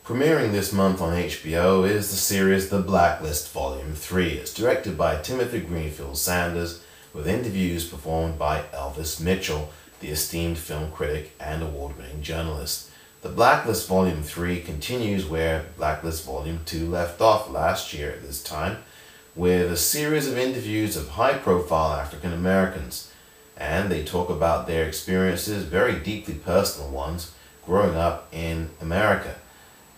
Premiering this month on HBO is the series The Blacklist Volume 3. It's directed by Timothy Greenfield-Sanders, with interviews performed by Elvis Mitchell, the esteemed film critic and award-winning journalist. The Blacklist Volume 3 continues where Blacklist Volume 2 left off last year at this time, with a series of interviews of high-profile African Americans, and they talk about their experiences, very deeply personal ones, growing up in America.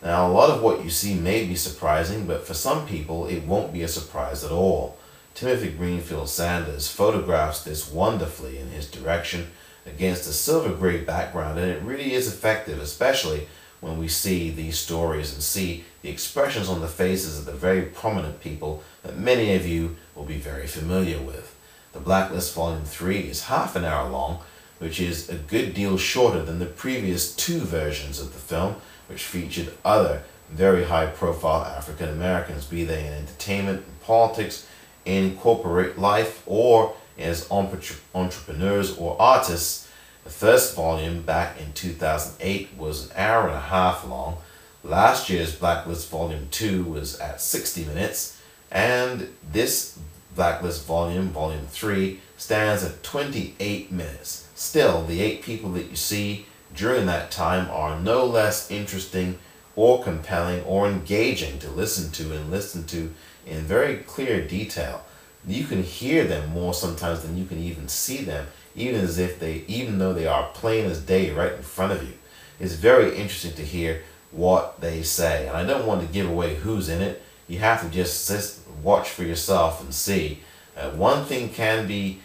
Now, a lot of what you see may be surprising, but for some people it won't be a surprise at all. Timothy Greenfield-Sanders photographs this wonderfully in his direction against a silver grey background, and it really is effective, especially when we see these stories and see the expressions on the faces of the very prominent people that many of you will be very familiar with. The Blacklist Volume 3 is half an hour long, which is a good deal shorter than the previous two versions of the film, which featured other very high-profile African Americans, be they in entertainment, in politics, in corporate life, or as entrepreneurs or artists. The first volume, back in 2008, was an hour and a half long. Last year's Blacklist Volume 2 was at 60 minutes, and this Blacklist Volume 3, stands at 28 minutes. Still, the 8 people that you see during that time are no less interesting or compelling or engaging to listen to in very clear detail. You can hear them more sometimes than you can even see them, even though they are plain as day right in front of you. It's very interesting to hear what they say, and I don't want to give away who's in it. You have to just watch for yourself and see. One thing can be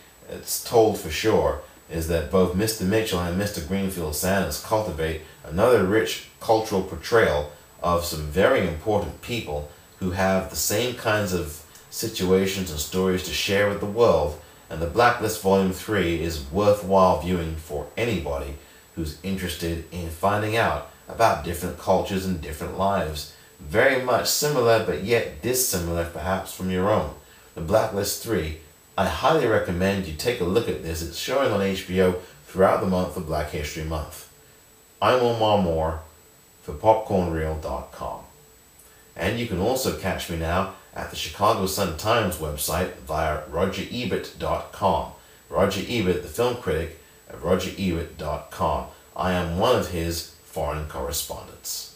told for sure, is that both Mr. Mitchell and Mr. Greenfield-Sanders cultivate another rich cultural portrayal of some very important people who have the same kinds of situations and stories to share with the world, and the Blacklist Volume 3 is worthwhile viewing for anybody who's interested in finding out about different cultures and different lives, very much similar but yet dissimilar perhaps from your own. The Blacklist 3, I highly recommend you take a look at this. It's showing on HBO throughout the month of Black History Month. I'm Omar Moore for PopcornReel.com. And you can also catch me now at the Chicago Sun-Times website via RogerEbert.com. Roger Ebert, the film critic, at RogerEbert.com. I am one of his foreign correspondents.